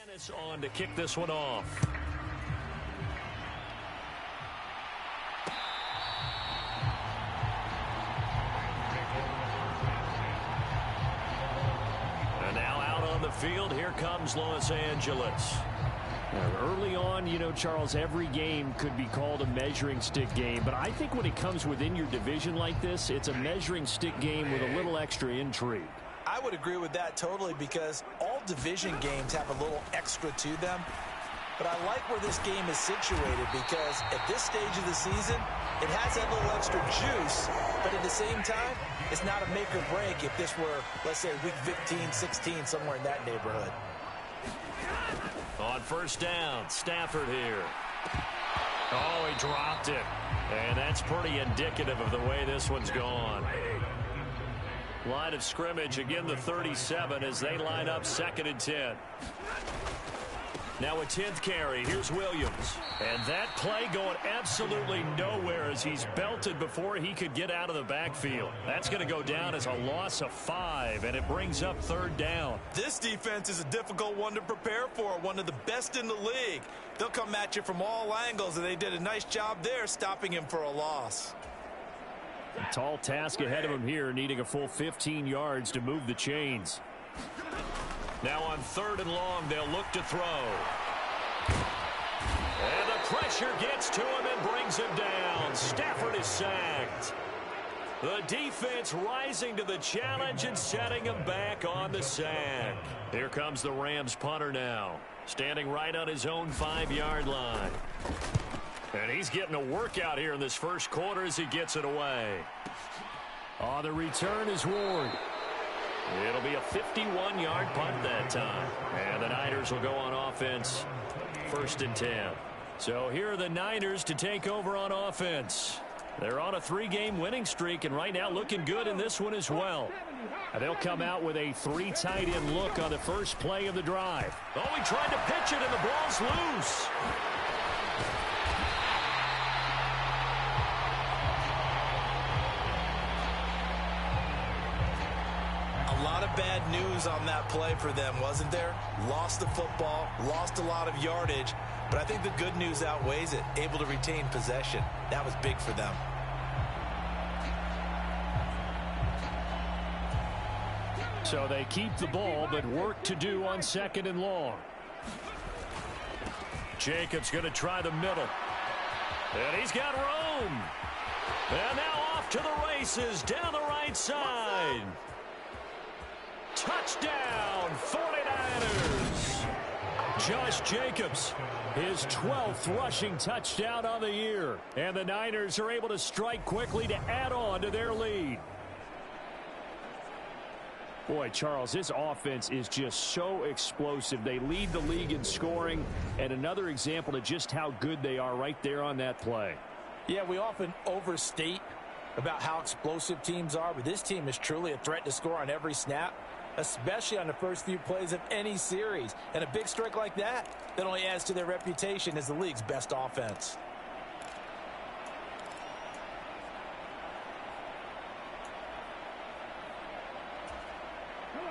Dennis on to kick this one off. And now out on the field, here comes Los Angeles. Early on, Charles, every game could be called a measuring stick game. But I think when it comes within your division like this, it's a measuring stick game with a little extra intrigue. I would agree with that totally because all division games have a little extra to them. But I like where this game is situated because at this stage of the season, it has that little extra juice. But at the same time, it's not a make or break if this were, let's say, week 15, 16, somewhere in that neighborhood. On first down, Stafford here. Oh, he dropped it. And that's pretty indicative of the way this one's gone. Line of scrimmage, again the 37 as they line up 2nd and 10. Now a 10th carry. Here's Williams. And that play going absolutely nowhere as he's belted before he could get out of the backfield. That's going to go down as a loss of 5, and it brings up 3rd down. This defense is a difficult one to prepare for, one of the best in the league. They'll come at you from all angles, and they did a nice job there stopping him for a loss. A tall task ahead of him here, needing a full 15 yards to move the chains. Now on 3rd and long, they'll look to throw. And the pressure gets to him and brings him down. Stafford is sacked. The defense rising to the challenge and setting him back on the sack. Here comes the Rams punter now, standing right on his own 5-yard line. And he's getting a workout here in this first quarter as he gets it away. Oh, the return is Ward. It'll be a 51-yard punt that time. And the Niners will go on offense, 1st and 10. So here are the Niners to take over on offense. They're on a 3-game winning streak, and right now looking good in this one as well. And they'll come out with a 3 tight end look on the first play of the drive. Oh, he tried to pitch it, and the ball's loose. A lot of bad news on that play for them, wasn't there? Lost the football, lost a lot of yardage, but I think the good news outweighs it. Able to retain possession. That was big for them. So they keep the ball, but work to do on 2nd and long. Jacobs going to try the middle. And he's got room. And now off to the races down the right side. Touchdown, 49ers. Josh Jacobs, his 12th rushing touchdown on the year. And the Niners are able to strike quickly to add on to their lead. Boy, Charles, this offense is just so explosive. They lead the league in scoring, and another example of just how good they are right there on that play. Yeah, we often overstate about how explosive teams are, but this team is truly a threat to score on every snap, especially on the first few plays of any series. And a big strike like that only adds to their reputation as the league's best offense.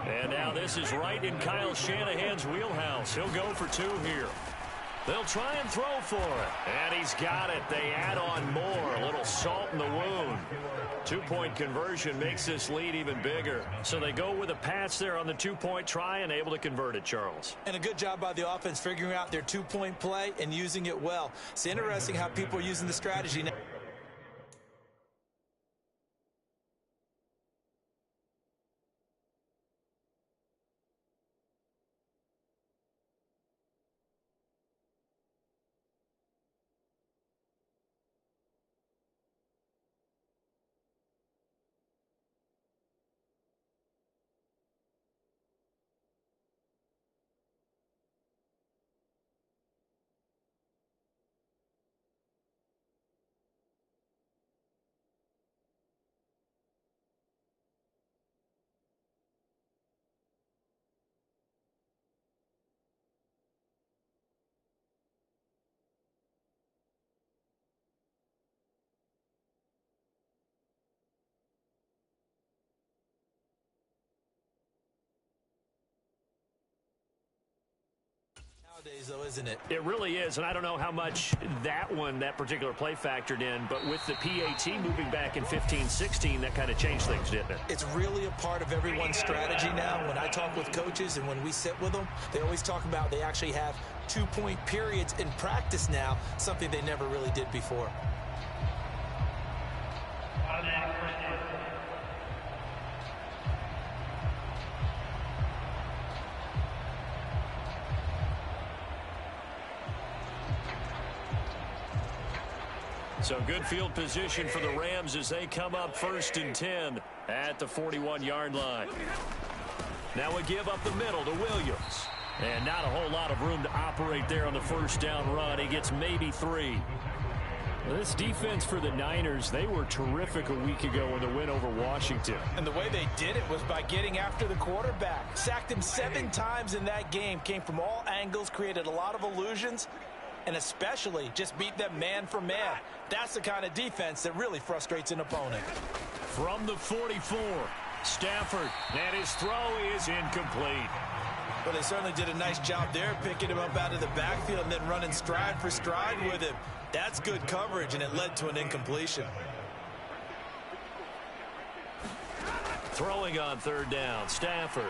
And now this is right in Kyle Shanahan's wheelhouse. He'll go for 2 here. They'll try and throw for it. And he's got it. They add on more. A little salt in the wound. 2-point conversion makes this lead even bigger. So they go with a pass there on the 2-point try and able to convert it, Charles. And a good job by the offense figuring out their 2-point play and using it well. It's interesting how people are using the strategy now. nowadays, though, isn't it? It really is, and I don't know how much that particular play factored in, but with the PAT moving back in 15-16, that kind of changed things, didn't it? It's really a part of everyone's strategy now. When I talk with coaches and when we sit with them, they always talk about they actually have 2-point periods in practice now, something they never really did before. So good field position for the Rams as they come up 1st and 10 at the 41-yard line. Now a give up the middle to Williams. And not a whole lot of room to operate there on the first down run. He gets maybe 3. This defense for the Niners, they were terrific a week ago in the win over Washington. And the way they did it was by getting after the quarterback. Sacked him 7 times in that game. Came from all angles, created a lot of illusions, and especially just beat them man for man. That's the kind of defense that really frustrates an opponent. From the 44, Stafford, and his throw is incomplete. Well, they certainly did a nice job there, picking him up out of the backfield and then running stride for stride with him. That's good coverage, and it led to an incompletion. Throwing on 3rd down, Stafford.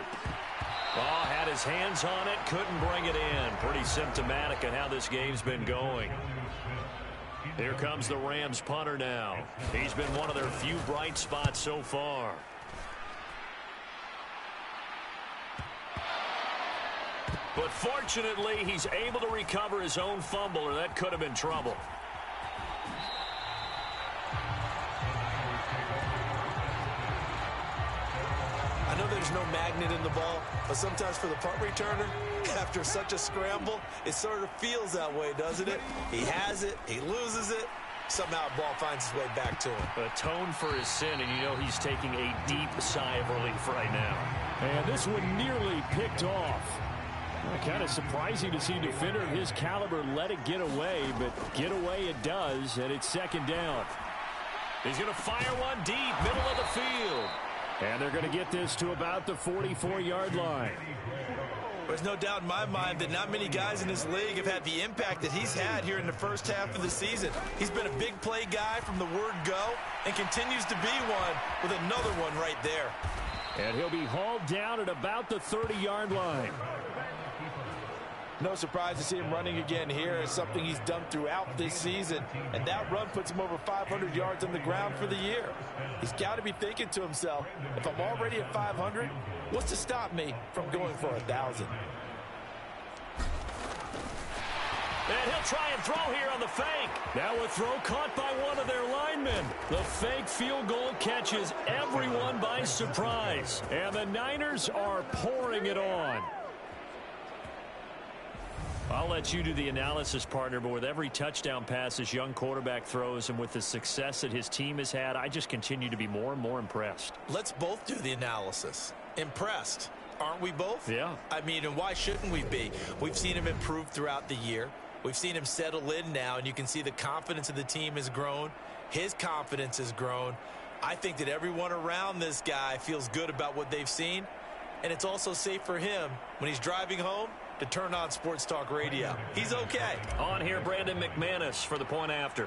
Oh, had his hands on it, couldn't bring it in. Pretty symptomatic of how this game's been going. Here comes the Rams punter now. He's been one of their few bright spots so far. But fortunately, he's able to recover his own fumble, or that could have been trouble. I know there's no magnet in the ball, but sometimes for the punt returner, after such a scramble, it sort of feels that way, doesn't it? He has it, he loses it, somehow the ball finds its way back to him. Atone for his sin, and you know he's taking a deep sigh of relief right now. And this one nearly picked off. Kind of surprising to see a defender of his caliber let it get away, but get away it does, and it's 2nd down. He's going to fire one deep, middle of the field. And they're going to get this to about the 44-yard line. There's no doubt in my mind that not many guys in this league have had the impact that he's had here in the first half of the season. He's been a big play guy from the word go and continues to be one with another one right there. And he'll be hauled down at about the 30-yard line. No surprise to see him running again here. It's something he's done throughout this season. And that run puts him over 500 yards on the ground for the year. He's got to be thinking to himself, if I'm already at 500, what's to stop me from going for 1,000? And he'll try and throw here on the fake. Now a throw caught by one of their linemen. The fake field goal catches everyone by surprise. And the Niners are pouring it on. I'll let you do the analysis, partner, but with every touchdown pass this young quarterback throws and with the success that his team has had, I just continue to be more and more impressed. Let's both do the analysis. Impressed. Aren't we both? Yeah. I mean, and why shouldn't we be? We've seen him improve throughout the year. We've seen him settle in now, and you can see the confidence of the team has grown. His confidence has grown. I think that everyone around this guy feels good about what they've seen, and it's also safe for him when he's driving home to turn on Sports Talk Radio. He's okay. On here, Brandon McManus for the point after.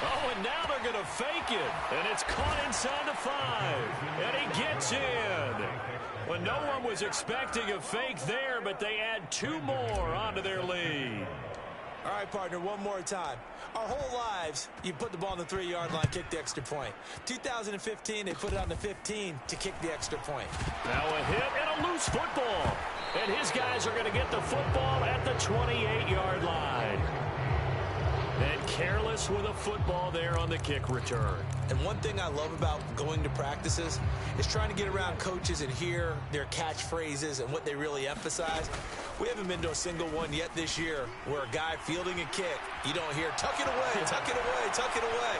Oh, and now they're going to fake it. And it's caught inside the 5. And he gets in. Well, no one was expecting a fake there, but they add 2 more onto their lead. All right, partner, one more time. Our whole lives, you put the ball on the 3-yard line, kick the extra point. 2015, they put it on the 15 to kick the extra point. Now a hit and a loose football. And his guys are going to get the football at the 28-yard line. And careless with a football there on the kick return. And one thing I love about going to practices is trying to get around coaches and hear their catchphrases and what they really emphasize. We haven't been to a single one yet this year where a guy fielding a kick, you don't hear, tuck it away, tuck it away, tuck it away.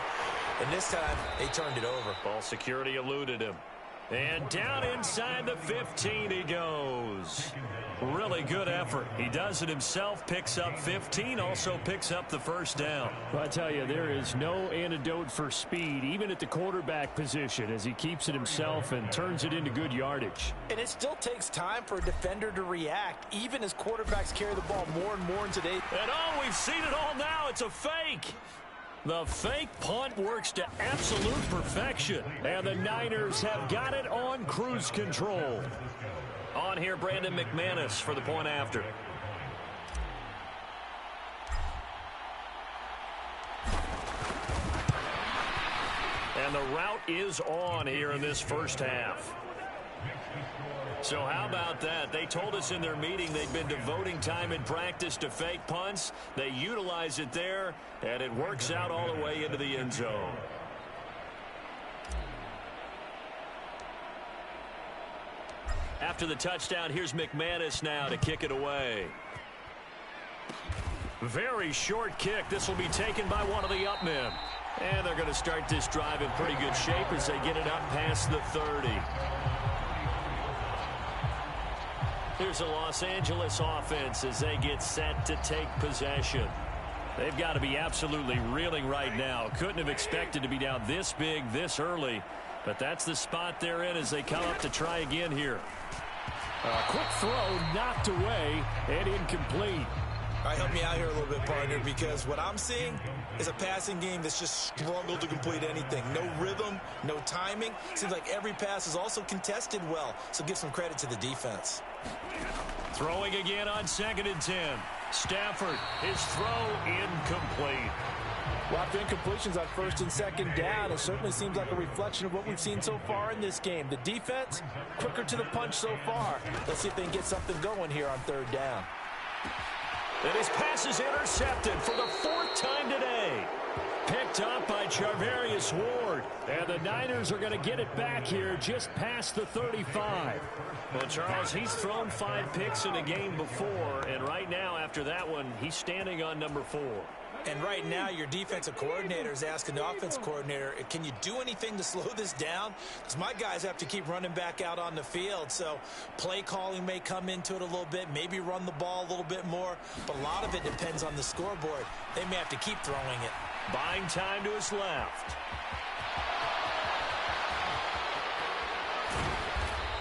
And this time, they turned it over. Ball security eluded him. And down inside the 15 he goes. Really good effort. He does it himself, picks up 15, also picks up the first down. Well, I tell you, there is no antidote for speed, even at the quarterback position, as he keeps it himself and turns it into good yardage. And it still takes time for a defender to react, even as quarterbacks carry the ball more and more in today. And oh, we've seen it all now. It's a fake. The fake punt works to absolute perfection. And the Niners have got it on cruise control. On here, Brandon McManus for the point after. And the route is on here in this first half. So how about that? They told us in their meeting they'd been devoting time in practice to fake punts. They utilize it there, and it works out all the way into the end zone. After the touchdown, here's McManus now to kick it away. Very short kick. This will be taken by one of the up men. And they're going to start this drive in pretty good shape as they get it up past the 30. Here's the Los Angeles offense as they get set to take possession. They've got to be absolutely reeling right now. Couldn't have expected to be down this big this early, but that's the spot they're in as they come up to try again here. A quick throw knocked away and incomplete. All right, help me out here a little bit, partner, because what I'm seeing is a passing game that's just struggled to complete anything. No rhythm, no timing. Seems like every pass is also contested well, so give some credit to the defense. Throwing again on 2nd and 10. Stafford, his throw incomplete. Well, after incompletions on 1st and 2nd down, it certainly seems like a reflection of what we've seen so far in this game. The defense, quicker to the punch so far. Let's see if they can get something going here on 3rd down. And his pass is intercepted for the 4th time today. Picked up by Charvarius Ward. And the Niners are going to get it back here just past the 35. Well, Charles, he's thrown 5 picks in a game before, and right now after that one, he's standing on number 4. And right now, your defensive coordinator is asking the offensive coordinator, can you do anything to slow this down? Because my guys have to keep running back out on the field. So play calling may come into it a little bit, maybe run the ball a little bit more. But a lot of it depends on the scoreboard. They may have to keep throwing it. Buying time to his left.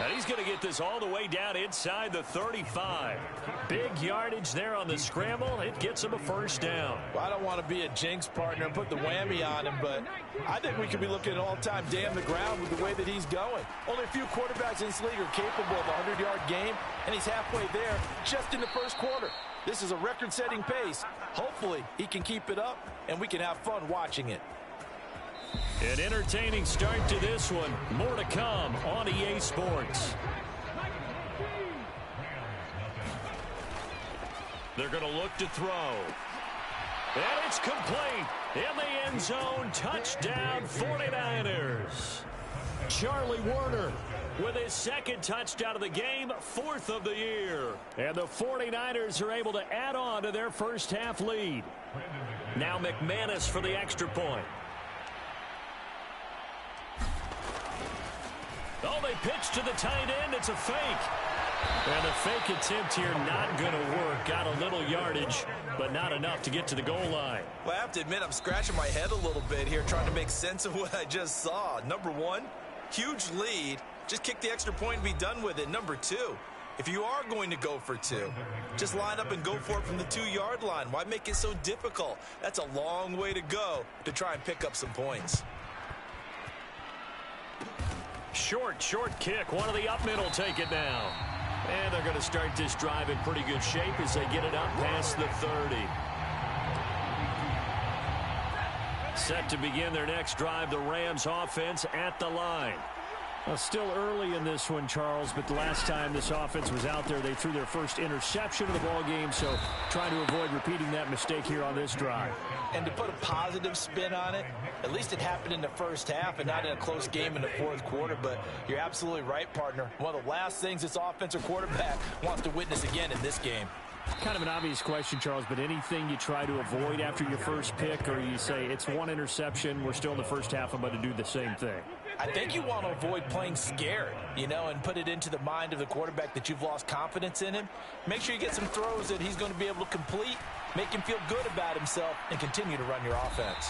And he's going to get this all the way down inside the 35. Big yardage there on the scramble. It gets him a first down. Well, I don't want to be a jinx partner and put the whammy on him, but I think we could be looking at all-time damn the ground with the way that he's going. Only a few quarterbacks in this league are capable of a 100-yard game, and he's halfway there just in the first quarter. This is a record-setting pace. Hopefully, he can keep it up, and we can have fun watching it. An entertaining start to this one. More to come on EA Sports. They're going to look to throw. And it's complete. In the end zone. Touchdown 49ers. Charlie Warner with his 2nd touchdown of the game, 4th of the year. And the 49ers are able to add on to their first half lead. Now McManus for the extra point. Oh, they pitch to the tight end. It's a fake. And the fake attempt here not going to work. Got a little yardage, but not enough to get to the goal line. Well, I have to admit, I'm scratching my head a little bit here trying to make sense of what I just saw. Number 1, huge lead. Just kick the extra point and be done with it. Number 2, if you are going to go for 2, just line up and go for it from the 2-yard line. Why make it so difficult? That's a long way to go to try and pick up some points. Short kick. One of the up men will take it now. And they're going to start this drive in pretty good shape as they get it up past the 30. Set to begin their next drive, the Rams offense at the line. Well, still early in this one, Charles, but the last time this offense was out there, they threw their first interception of the ball game, so trying to avoid repeating that mistake here on this drive. And to put a positive spin on it, at least it happened in the first half and not in a close game in the 4th quarter, but you're absolutely right, partner. One of the last things this offensive quarterback wants to witness again in this game. Kind of an obvious question, Charles, but anything you try to avoid after your first pick, or you say it's one interception, we're still in the first half, I'm going to do the same thing? I think you want to avoid playing scared, and put it into the mind of the quarterback that you've lost confidence in him. Make sure you get some throws that he's going to be able to complete, make him feel good about himself, and continue to run your offense.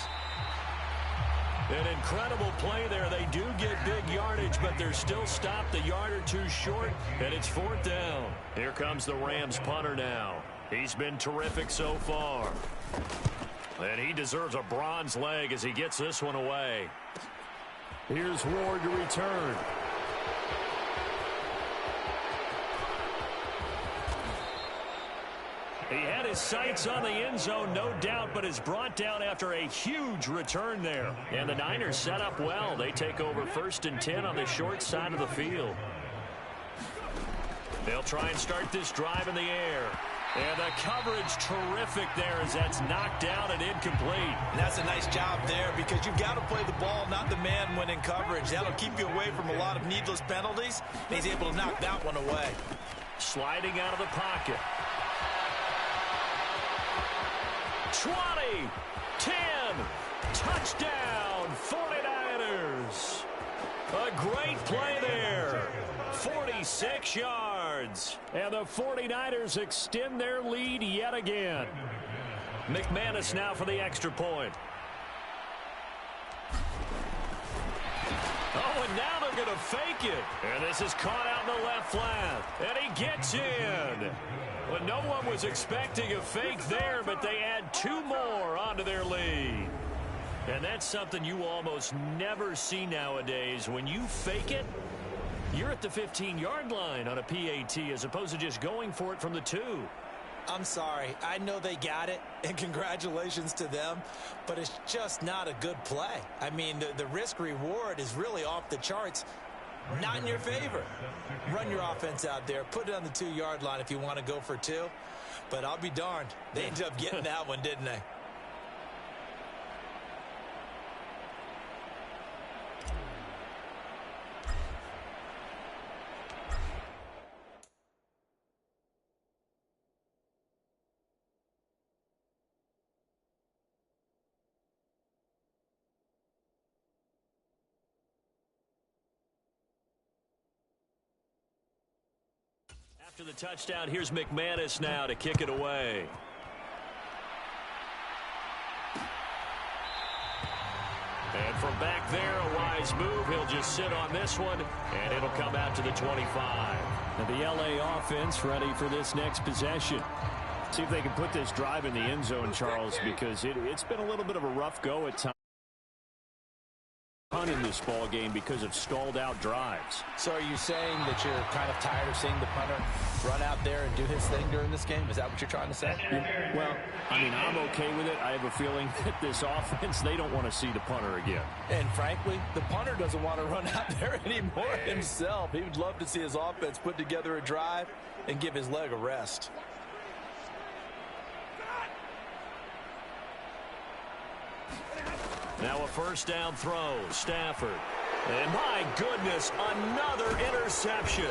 An incredible play there. They do get big yardage, but they're still stopped a yard or two short, and it's 4th down. Here comes the Rams punter now. He's been terrific so far. And he deserves a bronze leg as he gets this one away. Here's Ward to return. He had his sights on the end zone, no doubt, but is brought down after a huge return there. And the Niners set up well. They take over 1st and 10 on the short side of the field. They'll try and start this drive in the air. And the coverage terrific there as that's knocked down and incomplete. And that's a nice job there because you've got to play the ball, not the man when in coverage. That'll keep you away from a lot of needless penalties. And he's able to knock that one away. Sliding out of the pocket. 20, 10, touchdown, 49ers. A great play there. 46 yards. And the 49ers extend their lead yet again. McManus now for the extra point. Oh, and now they're going to fake it. And this is caught out in the left flat. And he gets in. Well, no one was expecting a fake there, but they add 2 more onto their lead. And that's something you almost never see nowadays. When you fake it, you're at the 15-yard line on a PAT as opposed to just going for it from the 2. I'm sorry. I know they got it, and congratulations to them, but it's just not a good play. I mean, the risk-reward is really off the charts. Not in your favor. Run your offense out there. Put it on the 2-yard line if you want to go for 2. But I'll be darned. They ended up getting that one, didn't they? After the touchdown, here's McManus now to kick it away. And from back there, a wise move. He'll just sit on this one, and it'll come out to the 25. And the LA offense ready for this next possession. See if they can put this drive in the end zone, Charles, because it's been a little bit of a rough go at times in this ball game because of stalled out drives. So are you saying that you're kind of tired of seeing the punter run out there and do his thing during this game? Is that what you're trying to say? Well, I mean, I'm okay with it. I have a feeling that this offense, they don't want to see the punter again. And frankly, the punter doesn't want to run out there anymore himself. He would love to see his offense put together a drive and give his leg a rest. Now a 1st down throw, Stafford. And my goodness, another interception.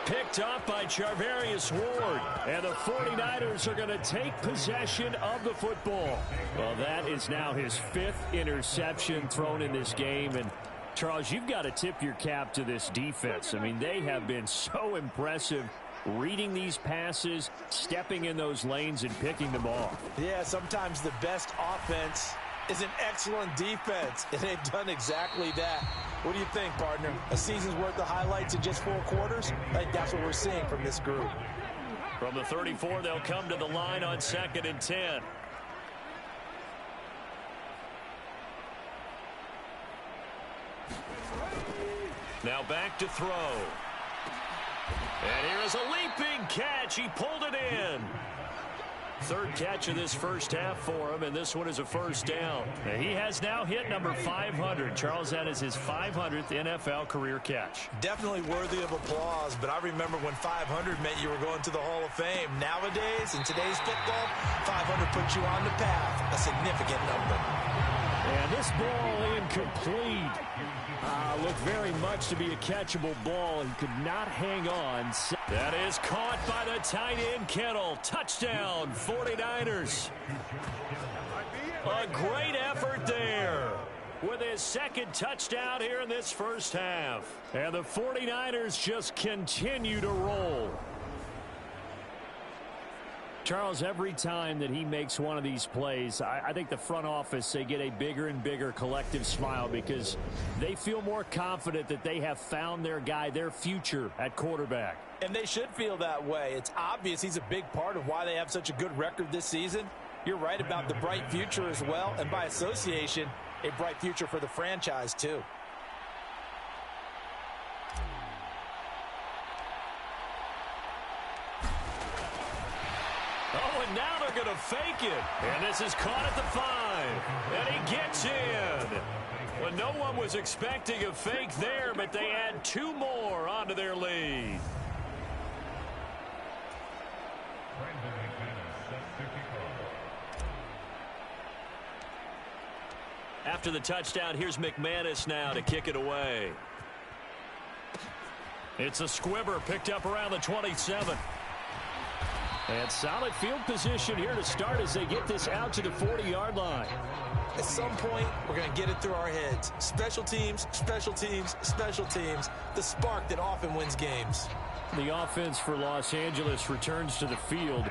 Picked up by Charvarius Ward. And the 49ers are going to take possession of the football. Well, that is now his 5th interception thrown in this game. And, Charles, you've got to tip your cap to this defense. I mean, they have been so impressive reading these passes, stepping in those lanes, and picking them off. Yeah, sometimes the best offense is an excellent defense, and they've done exactly that. What do you think, partner? A season's worth of highlights in just 4 quarters? I think that's what we're seeing from this group. From the 34, they'll come to the line on 2nd and 10. Now back to throw. And here is a leaping catch. He pulled it in. 3rd catch of this first half for him, and this one is a 1st down. And he has now hit number 500. Charles, that is his 500th NFL career catch. Definitely worthy of applause, but I remember when 500 meant you were going to the Hall of Fame. Nowadays, in today's football, 500 puts you on the path, a significant number. And this ball incomplete. Looked very much to be a catchable ball. He could not hang on. That is caught by the tight end, Kittle. Touchdown, 49ers. A great effort there with his second touchdown here in this first half. And the 49ers just continue to roll. Charles, every time that he makes one of these plays, I think the front office, they get a bigger and bigger collective smile because they feel more confident that they have found their guy, their future at quarterback. And they should feel that way. It's obvious he's a big part of why they have such a good record this season. You're right about the bright future as well, and by association, a bright future for the franchise too. Oh, and now they're going to fake it. And this is caught at the 5. And he gets in. Well, no one was expecting a fake there, but they add 2 more onto their lead. After the touchdown, here's McManus now to kick it away. It's a squibber picked up around the 27. And solid field position here to start as they get this out to the 40-yard line. At some point, we're going to get it through our heads. Special teams, special teams, special teams. The spark that often wins games. The offense for Los Angeles returns to the field.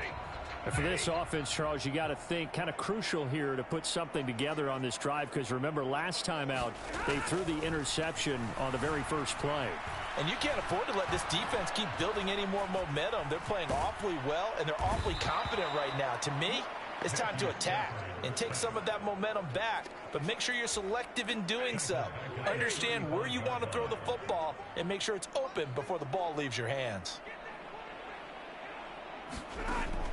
And for this offense, Charles, you got to think kind of crucial here to put something together on this drive because remember last time out, they threw the interception on the very first play. And you can't afford to let this defense keep building any more momentum. They're playing awfully well, and they're awfully confident right now. To me, it's time to attack and take some of that momentum back. But make sure you're selective in doing so. Understand where you want to throw the football and make sure it's open before the ball leaves your hands.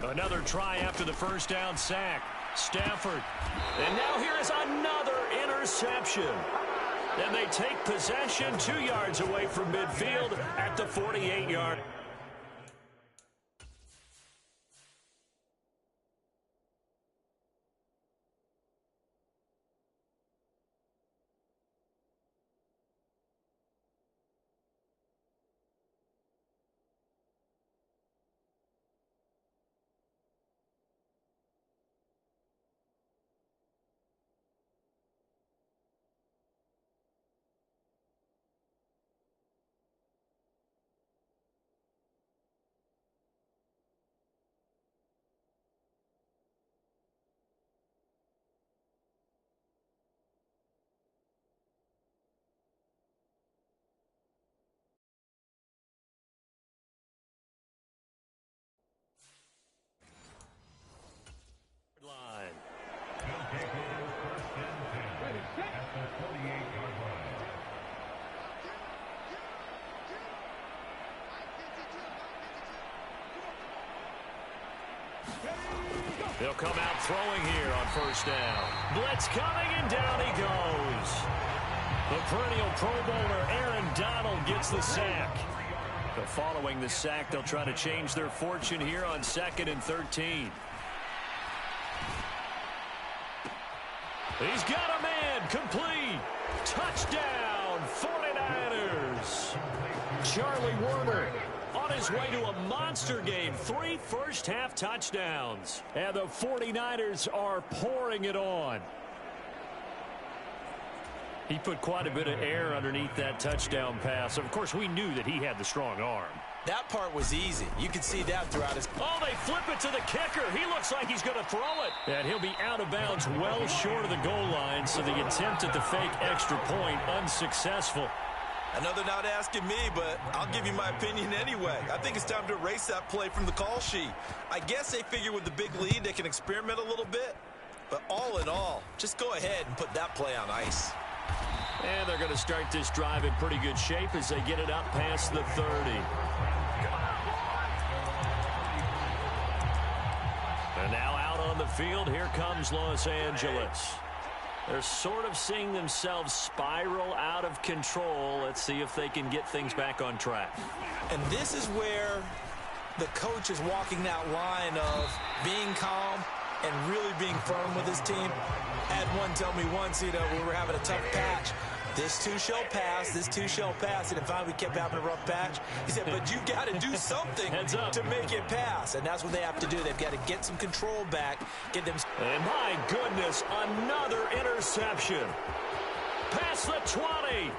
Another try after the first down sack. Stafford. And now here is another interception. And they take possession 2 yards away from midfield at the 48-yard. Line. They'll come out throwing here on first down. Blitz coming, and down he goes. The perennial Pro Bowler Aaron Donald gets the sack. But following the sack, they'll try to change their fortune here on 2nd and 13. He's got a man, complete. Touchdown, 49ers. Charlie Warner on his way to a monster game. 3 first-half touchdowns. And the 49ers are pouring it on. He put quite a bit of air underneath that touchdown pass. Of course, we knew that he had the strong arm. That part was easy. You could see that throughout his... Oh, they flip it to the kicker. He looks like he's going to throw it. And he'll be out of bounds well short of the goal line, so the attempt at the fake extra point unsuccessful. Another not asking me, but I'll give you my opinion anyway. I think it's time to erase that play from the call sheet. I guess they figure with the big lead they can experiment a little bit. But all in all, just go ahead and put that play on ice. And they're going to start this drive in pretty good shape as they get it up past the 30. And now out on the field, here comes Los Angeles. They're sort of seeing themselves spiral out of control. Let's see if they can get things back on track. And this is where the coach is walking that line of being calm and really being firm with his team. I had one tell me once, we were having a tough patch. This too shall pass. This too shall pass. And finally, we kept having a rough patch. He said, but you got to do something to make it pass. And that's what they have to do. They've got to get some control back. Get them. And my goodness, another interception. Past the 20.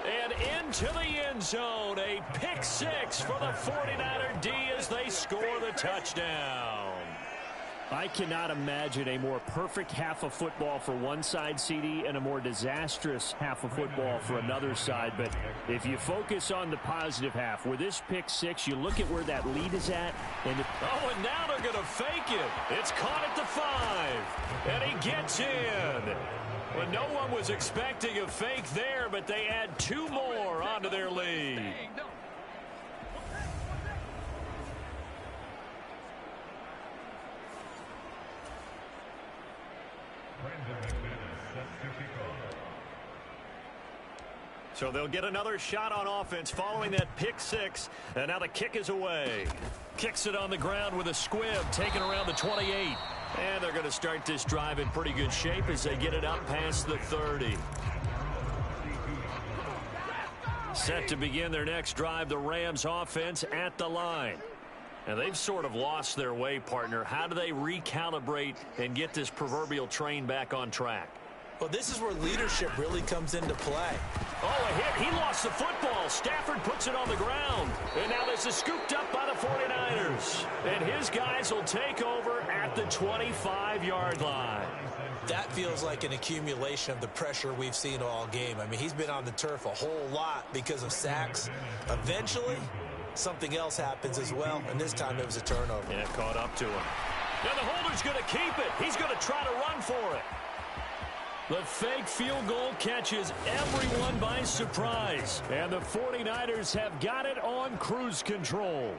And into the end zone. A pick six for the 49er D as they score the touchdown. I cannot imagine a more perfect half of football for one side, CD, and a more disastrous half of football for another side. But if you focus on the positive half, with this pick six, you look at where that lead is at. And now they're going to fake it. It's caught at the 5. And he gets in. Well, no one was expecting a fake there, but they add 2 more onto their lead. So they'll get another shot on offense following that pick six. And now the kick is away. Kicks it on the ground with a squib, taken around the 28. And they're going to start this drive in pretty good shape as they get it up past the 30. Set to begin their next drive, the Rams offense at the line. And they've sort of lost their way, partner. How do they recalibrate and get this proverbial train back on track? Well, this is where leadership really comes into play. Oh, a hit. He lost the football. Stafford puts it on the ground. And now this is scooped up by the 49ers. And his guys will take over at the 25-yard line. That feels like an accumulation of the pressure we've seen all game. I mean, he's been on the turf a whole lot because of sacks. Eventually, something else happens as well, and this time it was a turnover. Yeah, caught up to him. Now the holder's going to keep it. He's going to try to run for it. The fake field goal catches everyone by surprise. And the 49ers have got it on cruise control.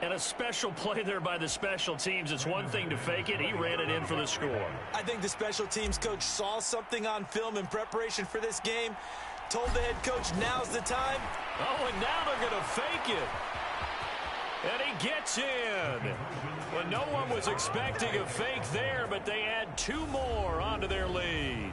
And a special play there by the special teams. It's one thing to fake it. He ran it in for the score. I think the special teams coach saw something on film in preparation for this game. Told the head coach, now's the time. Oh, and now they're going to fake it. And he gets in. Well, no one was expecting a fake there, but they add 2 more onto their lead.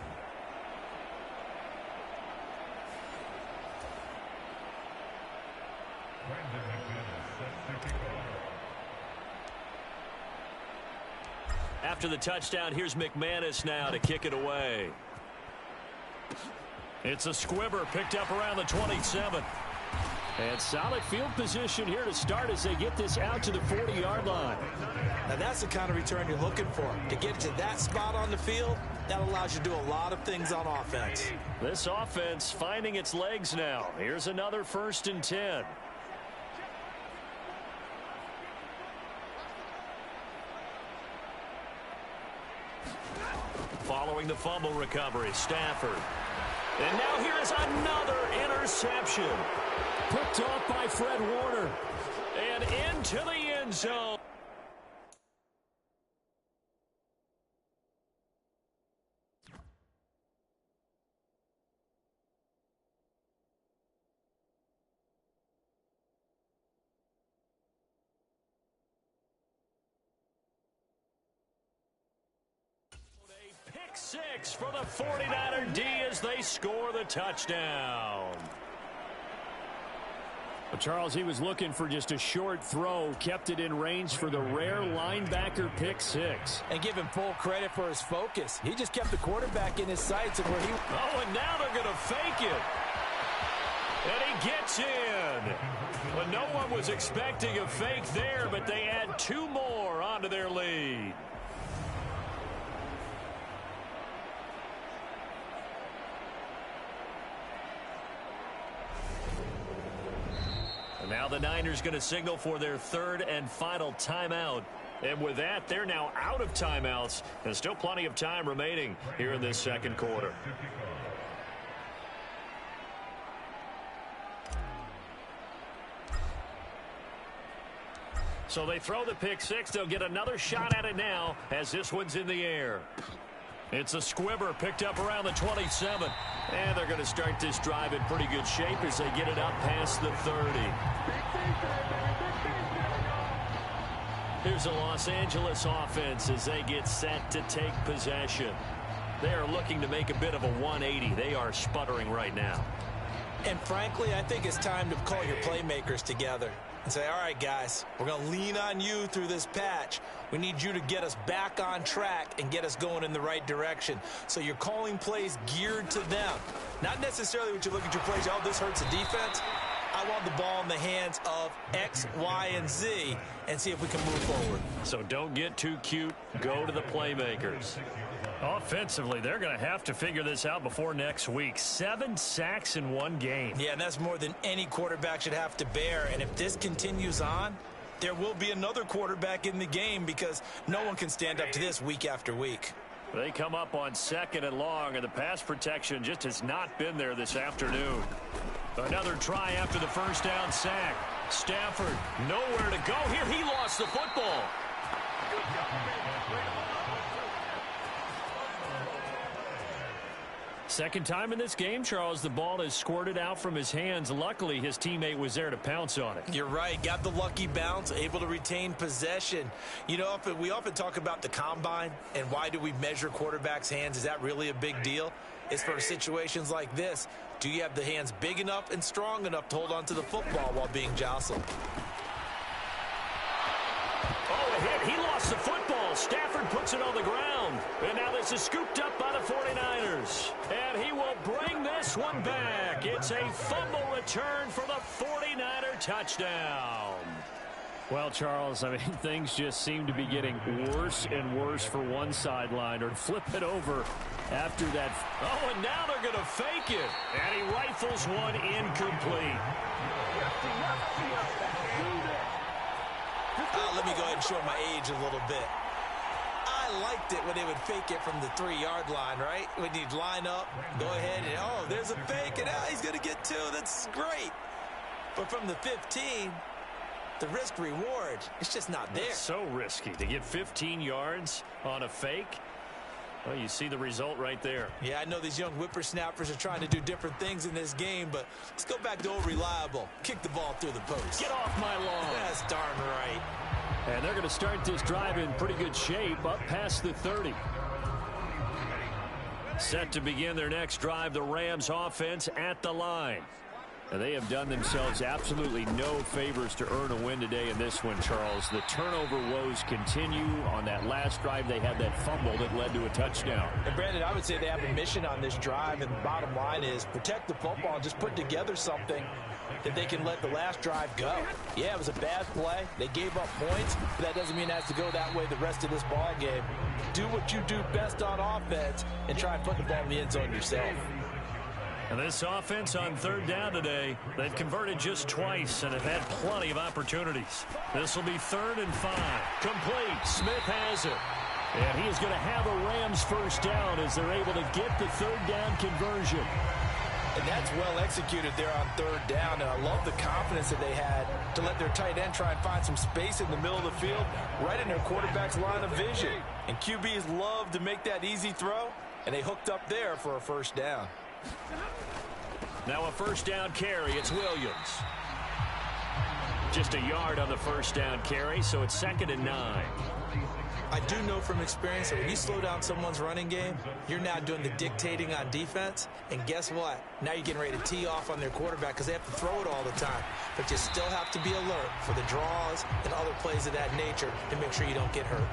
After the touchdown, here's McManus now to kick it away. It's a squibber picked up around the 27. And solid field position here to start as they get this out to the 40-yard line. Now that's the kind of return you're looking for. To get to that spot on the field, that allows you to do a lot of things on offense. This offense finding its legs now. Here's another 1st and 10. Following the fumble recovery, Stafford. And now here is another interception. Picked off by Fred Warner. And into the end zone. Pick six for the 49er D as they score the touchdown. Well, Charles, he was looking for just a short throw, kept it in range for the rare linebacker pick six. And give him full credit for his focus. He just kept the quarterback in his sights and where he... Oh, and now they're going to fake it. And he gets in. Well, no one was expecting a fake there, but they add 2 more onto their lead. And now the Niners going to signal for their 3rd and final timeout. And with that, they're now out of timeouts. And still plenty of time remaining here in this 2nd quarter. So they throw the pick six. They'll get another shot at it now as this one's in the air. It's a squibber picked up around the 27. And they're going to start this drive in pretty good shape as they get it up past the 30. Here's the Los Angeles offense as they get set to take possession. They are looking to make a bit of a 180. They are sputtering right now. And frankly, I think it's time to call your playmakers together and say, all right, guys, we're going to lean on you through this patch. We need you to get us back on track and get us going in the right direction. So you're calling plays geared to them. Not necessarily what you look at your plays, oh, this hurts the defense. I want the ball in the hands of X, Y, and Z and see if we can move forward. So don't get too cute. Go to the playmakers. Offensively, they're going to have to figure this out before next week. 7 sacks in one game. Yeah, and that's more than any quarterback should have to bear. And if this continues on, there will be another quarterback in the game because no one can stand up to this week after week. They come up on 2nd and long, and the pass protection just has not been there this afternoon. Another try after the first down sack. Stafford nowhere to go here. He lost the football. Second time in this game, Charles, the ball has squirted out from his hands. Luckily, his teammate was there to pounce on it. You're right. Got the lucky bounce, able to retain possession. You know, we often talk about the combine and why do we measure quarterbacks' hands. Is that really a big deal? It's for situations like this. Do you have the hands big enough and strong enough to hold on to the football while being jostled? Oh, a hit. He lost the football. Stafford puts it on the ground. And now this is scooped up by the 49ers. And he will bring this one back. It's a fumble return for the 49er touchdown. Well, Charles, I mean, things just seem to be getting worse and worse for one sideline. Or flip it over after that. Oh, and now they're going to fake it. And he rifles one incomplete. Let me go ahead and show my age a little bit. I liked it when they would fake it from the 3-yard line, right? When you'd line up, go ahead and, oh, there's a fake, and he's going to get 2. That's great. But from the 15, the risk-reward, it's just not there. It's so risky to get 15 yards on a fake. Well, you see the result right there. Yeah, I know these young whippersnappers are trying to do different things in this game, but let's go back to old reliable. Kick the ball through the post. Get off my lawn. That's darn right. And they're going to start this drive in pretty good shape up past the 30. Set to begin their next drive, the Rams offense at the line. And they have done themselves absolutely no favors to earn a win today in this one, Charles. The turnover woes continue. On that last drive, they had that fumble that led to a touchdown. And Brandon, I would say they have a mission on this drive, and the bottom line is protect the football and just put together something that they can let the last drive go. Yeah, it was a bad play. They gave up points, but that doesn't mean it has to go that way the rest of this ball game. Do what you do best on offense and try and put the ball in the end zone yourself. And this offense on 3rd down today, they've converted just twice and have had plenty of opportunities. This will be 3rd and 5. Complete. Smith has it. And he is going to have a Rams first down as they're able to get the 3rd down conversion. And that's well executed there on 3rd down. And I love the confidence that they had to let their tight end try and find some space in the middle of the field, right in their quarterback's line of vision. And QBs love to make that easy throw, and they hooked up there for a first down. Now a first down carry. It's Williams. Just a yard on the first down carry, so it's 2nd and 9. I do know from experience that when you slow down someone's running game, you're now doing the dictating on defense. And guess what? Now you're getting ready to tee off on their quarterback because they have to throw it all the time. But you still have to be alert for the draws and other plays of that nature to make sure you don't get hurt.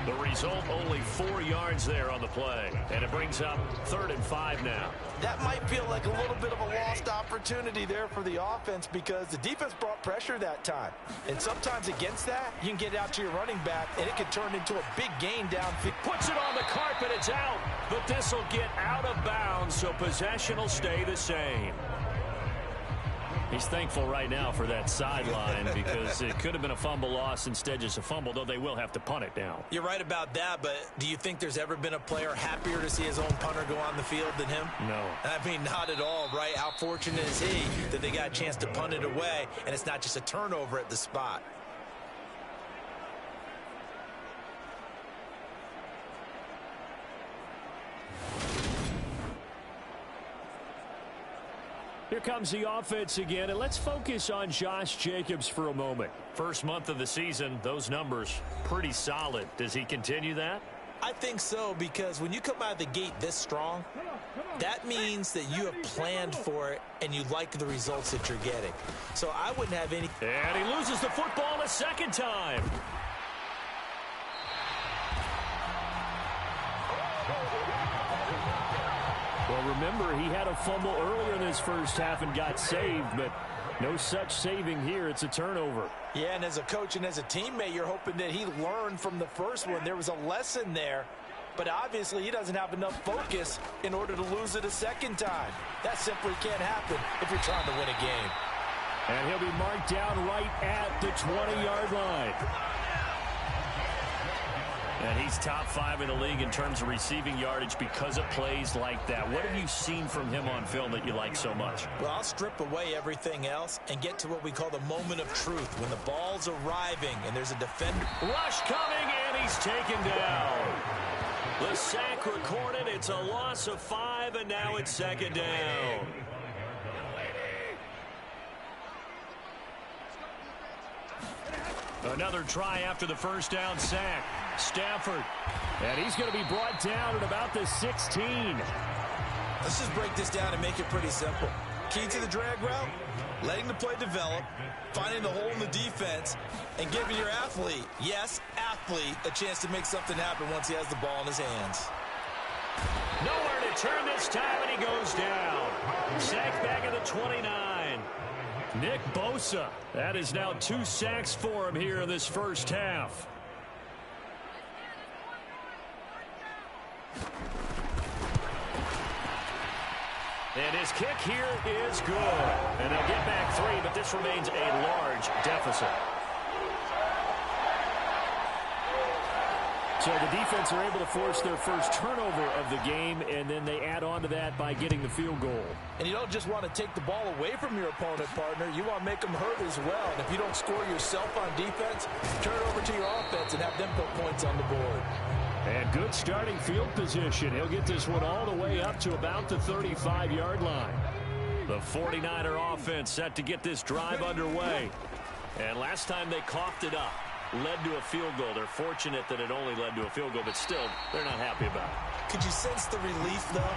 The result, only 4 yards there on the play. And it brings up 3rd and 5 now. That might feel like a little bit of a lost opportunity there for the offense because the defense brought pressure that time. And sometimes against that, you can get out to your running back, and it can turn into a big gain downfield. Puts it on the carpet. It's out. But this will get out of bounds, so possession will stay the same. He's thankful right now for that sideline because it could have been a fumble loss, instead just a fumble, though they will have to punt it now. You're right about that, but do you think there's ever been a player happier to see his own punter go on the field than him? No. I mean, not at all, right? How fortunate is he that they got a chance to punt it away, and it's not just a turnover at the spot. Here comes the offense again, and let's focus on Josh Jacobs for a moment. First month of the season, those numbers pretty solid. Does he continue that? I think so, because when you come out of the gate this strong, that means that you have planned for it and you like the results that you're getting. So I wouldn't have any... And he loses the football a second time. Well, remember, he had a fumble earlier in this first half and got saved, but no such saving here. It's a turnover. Yeah, and as a coach and as a teammate, you're hoping that he learned from the first one. There was a lesson there, but obviously he doesn't have enough focus in order to lose it a second time. That simply can't happen if you're trying to win a game. And he'll be marked down right at the 20-yard line. And he's top 5 in the league in terms of receiving yardage because of plays like that. What have you seen from him on film that you like so much? Well, I'll strip away everything else and get to what we call the moment of truth, when the ball's arriving and there's a defender. Rush coming, and he's taken down. The sack recorded. It's a loss of 5, and now it's second down. Another try after the first down sack. Stafford. And he's going to be brought down at about the 16. Let's just break this down and make it pretty simple. Key to the drag route, letting the play develop, finding the hole in the defense, and giving your athlete, yes, athlete, a chance to make something happen once he has the ball in his hands. Nowhere to turn this time, and he goes down. Sacked back at the 29. Nick Bosa. That is now 2 sacks for him here in this first half. And his kick here is good. And they'll get back 3, but this remains a large deficit. So the defense are able to force their first turnover of the game, and then they add on to that by getting the field goal. And you don't just want to take the ball away from your opponent, partner. You want to make them hurt as well. And if you don't score yourself on defense, turn it over to your offense and have them put points on the board. And good starting field position. He'll get this one all the way up to about the 35-yard line. The 49er offense set to get this drive underway. And last time they coughed it up, led to a field goal. They're fortunate that it only led to a field goal, but still, they're not happy about it. Could you sense the relief, though,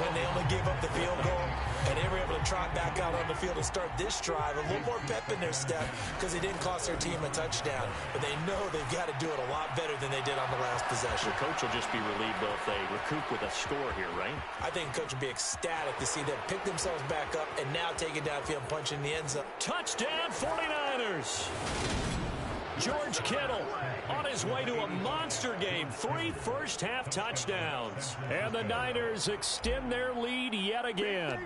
when they only gave up the field goal and they were able to trot back out on the field and start this drive? A little more pep in their step because they didn't cost their team a touchdown, but they know they've got to do it a lot better than they did on the last possession. The coach will just be relieved, though, if they recoup with a score here, right? I think the coach will be ecstatic to see them pick themselves back up and now take it downfield and punch in the end zone. Touchdown, 49ers! George Kittle on his way to a monster game. 3 first-half touchdowns. And the Niners extend their lead yet again.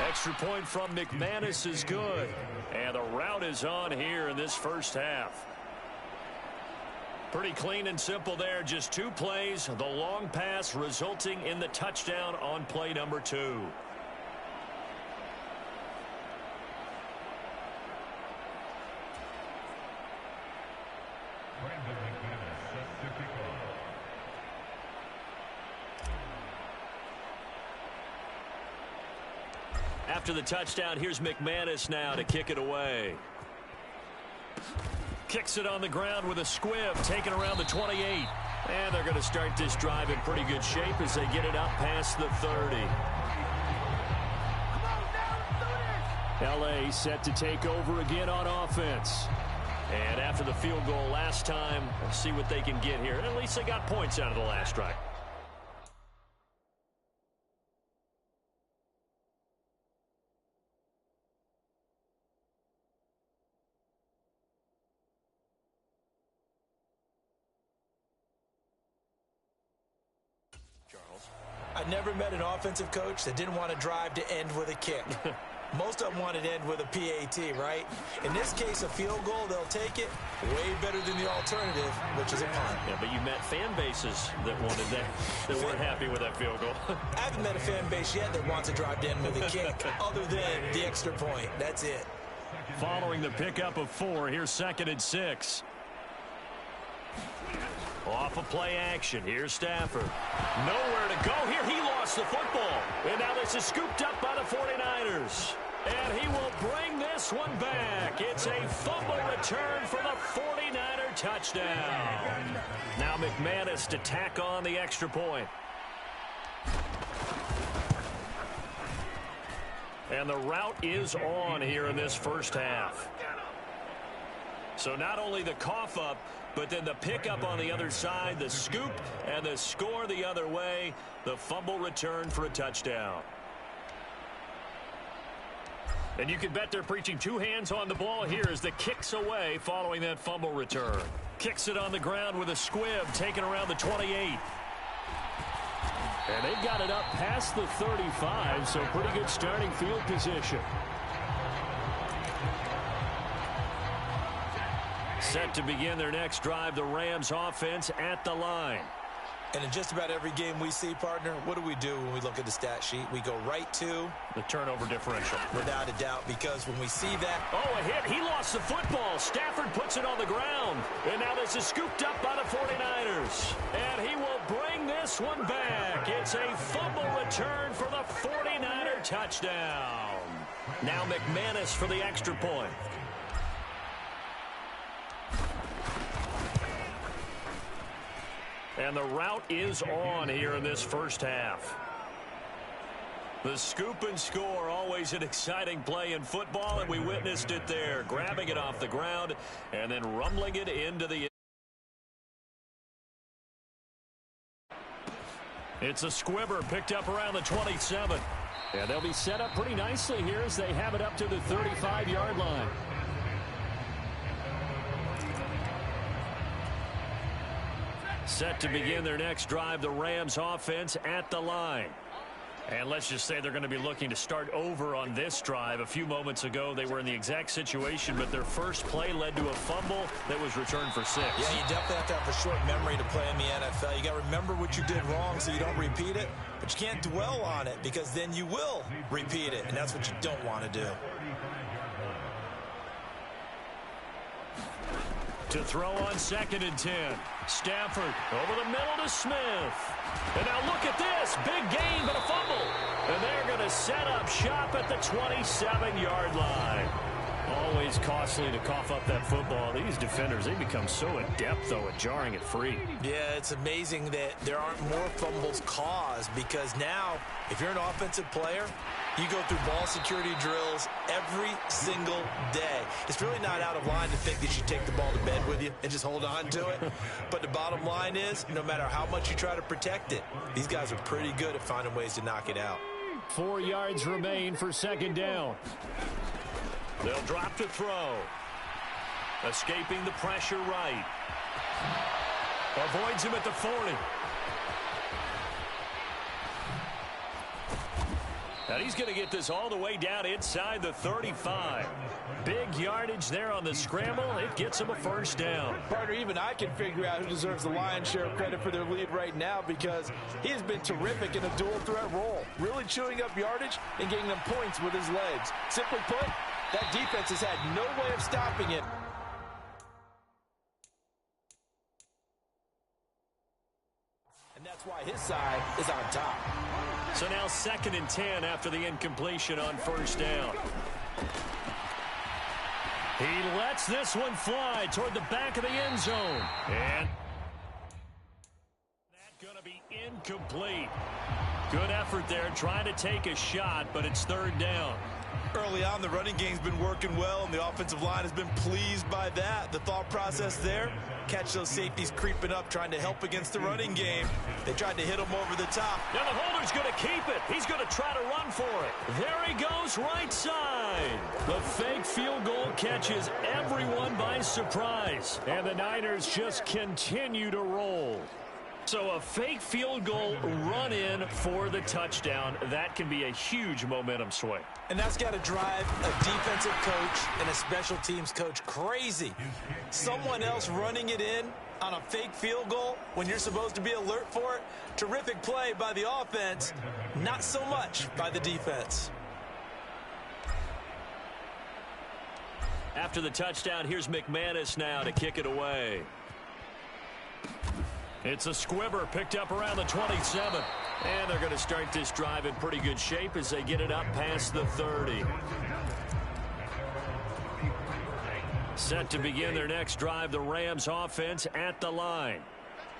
Extra point from McManus is good. And the route is on here in this first half. Pretty clean and simple there. Just 2 plays. The long pass resulting in the touchdown on play number 2. After the touchdown, here's McManus now to kick it away. Kicks it on the ground with a squib, taken around the 28. And they're going to start this drive in pretty good shape as they get it up past the 30. L.A. set to take over again on offense. And after the field goal last time, we'll see what they can get here. At least they got points out of the last drive. I never met an offensive coach that didn't want to drive to end with a kick. Most of them wanted to end with a PAT, right? In this case, a field goal, they'll take it. Way better than the alternative, which is a punt. Yeah, but you met fan bases that wanted that, that weren't happy with that field goal. I haven't met a fan base yet that wants to drive to end with a kick, other than the extra point. That's it. Following the pickup of 4, here's 2nd and 6. Off of play action. Here's Stafford. Nowhere to go here. He lost the football. And now this is scooped up by the 49ers. And he will bring this one back. It's a fumble return for the 49er touchdown. Now McManus to tack on the extra point. And the route is on here in this first half. So not only the cough up, but then the pickup on the other side, the scoop, and the score the other way. The fumble return for a touchdown. And you can bet they're preaching two hands on the ball here as the kicks away following that fumble return. Kicks it on the ground with a squib, taken around the 28. And they've got it up past the 35, so pretty good starting field position. Set to begin their next drive, the Rams offense at the line. And in just about every game we see, partner, what do we do when we look at the stat sheet? We go right to the turnover differential. Without a doubt, because when we see that. Oh, a hit. He lost the football. Stafford puts it on the ground. And now this is scooped up by the 49ers. And he will bring this one back. It's a fumble return for the 49er touchdown. Now McManus for the extra point. And the route is on here in this first half. The scoop and score, always an exciting play in football, and we witnessed it there. Grabbing it off the ground and then rumbling it into the... It's a squibber picked up around the 27. And they'll be set up pretty nicely here as they have it up to the 35-yard line. Set to begin their next drive, the Rams offense at the line. And let's just say they're going to be looking to start over on this drive. A few moments ago, they were in the exact situation, but their first play led to a fumble that was returned for 6. Yeah, you definitely have to have a short memory to play in the NFL. You got to remember what you did wrong so you don't repeat it, but you can't dwell on it because then you will repeat it, and that's what you don't want to do. To throw on 2nd and 10. Stafford over the middle to Smith. And now look at this. Big gain, but a fumble. And they're going to set up shop at the 27-yard line. Always costly to cough up that football. These defenders, they become so adept, though, at jarring it free. Yeah, it's amazing that there aren't more fumbles caused because now, if you're an offensive player, you go through ball security drills every single day. It's really not out of line to think that you take the ball to bed with you and just hold on to it. But the bottom line is, no matter how much you try to protect it, these guys are pretty good at finding ways to knock it out. 4 yards remain for 2nd down. They'll drop to throw. Escaping the pressure right. Avoids him at the 40. And he's going to get this all the way down inside the 35. Big yardage there on the scramble. It gets him a first down. Partner, even I can figure out who deserves the lion's share of credit for their lead right now because he has been terrific in a dual threat role, really chewing up yardage and getting them points with his legs. Simply put, that defense has had no way of stopping it. And that's why his side is on top. So now 2nd and 10 after the incompletion on first down. He lets this one fly toward the back of the end zone. And that's going to be incomplete. Good effort there trying to take a shot, but it's 3rd down. Early on, the running game's been working well, and the offensive line has been pleased by that. The thought process there, catch those safeties creeping up, trying to help against the running game. They tried to hit him over the top. Now the holder's going to keep it. He's going to try to run for it. There he goes, right side. The fake field goal catches everyone by surprise. And the Niners just continue to roll. So a fake field goal run in for the touchdown. That can be a huge momentum swing. And that's got to drive a defensive coach and a special teams coach crazy. Someone else running it in on a fake field goal when you're supposed to be alert for it. Terrific play by the offense, not so much by the defense. After the touchdown, here's McManus now to kick it away. It's a squibber picked up around the 27. And they're going to start this drive in pretty good shape as they get it up past the 30. Set to begin their next drive, the Rams offense at the line.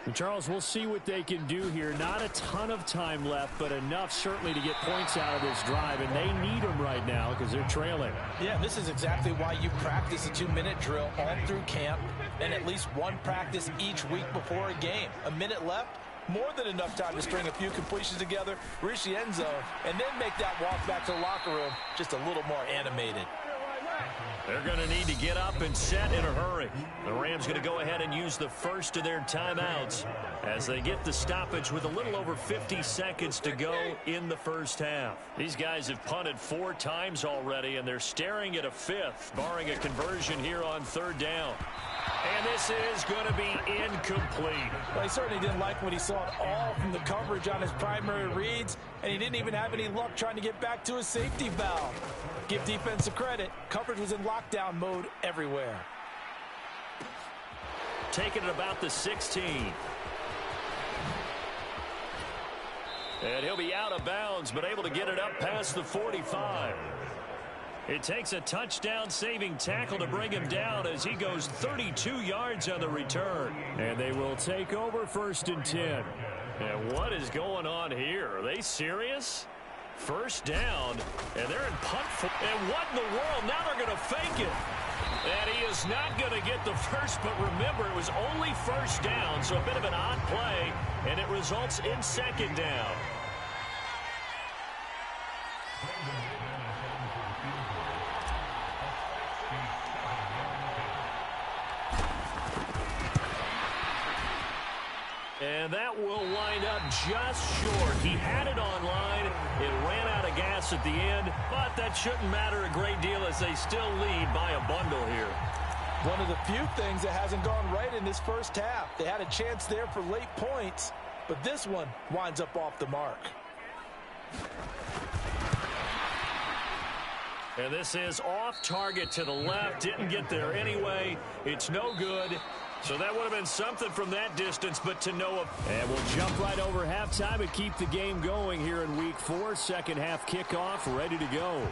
And Charles, we'll see what they can do here. Not a ton of time left, but enough certainly to get points out of this drive, and they need them right now because they're trailing. Yeah, this is exactly why you practice a 2-minute drill all through camp and at least one practice each week before a game. A minute left, more than enough time to string a few completions together, reach the end zone, and then make that walk back to the locker room just a little more animated. They're going to need to get up and set in a hurry. The Rams going to go ahead and use the first of their timeouts as they get the stoppage with a little over 50 seconds to go in the first half. These guys have punted 4 times already, and they're staring at a 5th, barring a conversion here on 3rd down. And this is going to be incomplete. Well, he certainly didn't like what he saw at all from the coverage on his primary reads, and he didn't even have any luck trying to get back to his safety valve. Give defense a credit. Coverage was in lockdown mode everywhere. Taking it about the 16. And he'll be out of bounds, but able to get it up past the 45. It takes a touchdown-saving tackle to bring him down as he goes 32 yards on the return. And they will take over 1st and 10. And what is going on here? Are they serious? 1st down, and they're in punt. And what in the world? Now they're going to fake it. And he is not going to get the first, but remember, it was only 1st down, so a bit of an odd play, and it results in 2nd down. And that will wind up just short. He had it online. It ran out of gas at the end, but that shouldn't matter a great deal as they still lead by a bundle here. One of the few things that hasn't gone right in this first half. They had a chance there for late points, but this one winds up off the mark. And this is off target to the left. Didn't get there anyway. It's no good. So that would have been something from that distance, but to no avail. And we'll jump right over halftime and keep the game going here in Week 4. 2nd half kickoff, ready to go.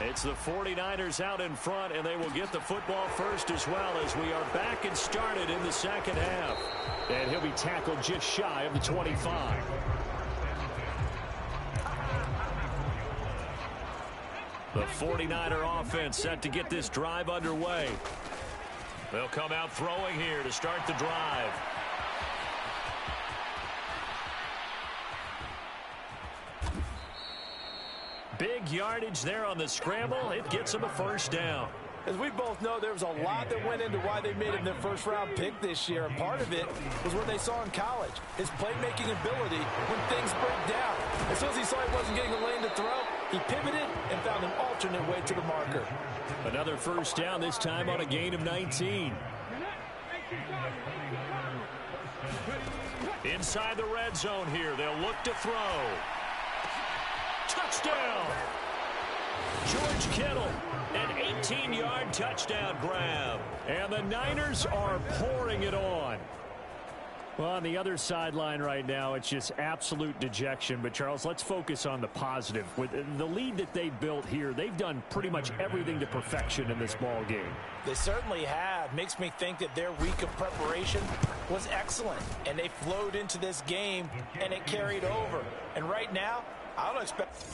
It's the 49ers out in front, and they will get the football first as well as we are back and started in the 2nd half. And he'll be tackled just shy of the 25. The 49er offense set to get this drive underway. They'll come out throwing here to start the drive. Big yardage there on the scramble. It gets them a 1st down. As we both know, there was a lot that went into why they made him their 1st-round pick this year. And part of it was what they saw in college, his playmaking ability when things break down. As soon as he saw he wasn't getting a lane to throw, he pivoted and found an alternate way to the marker. Another 1st down, this time on a gain of 19. Inside the red zone here, they'll look to throw. Touchdown! George Kittle, an 18-yard touchdown grab. And the Niners are pouring it on. Well, on the other sideline right now, it's just absolute dejection. But, Charles, let's focus on the positive. With the lead that they built here, they've done pretty much everything to perfection in this ball game. They certainly have. Makes me think that their week of preparation was excellent. And they flowed into this game, and it carried over. And right now, I don't expect...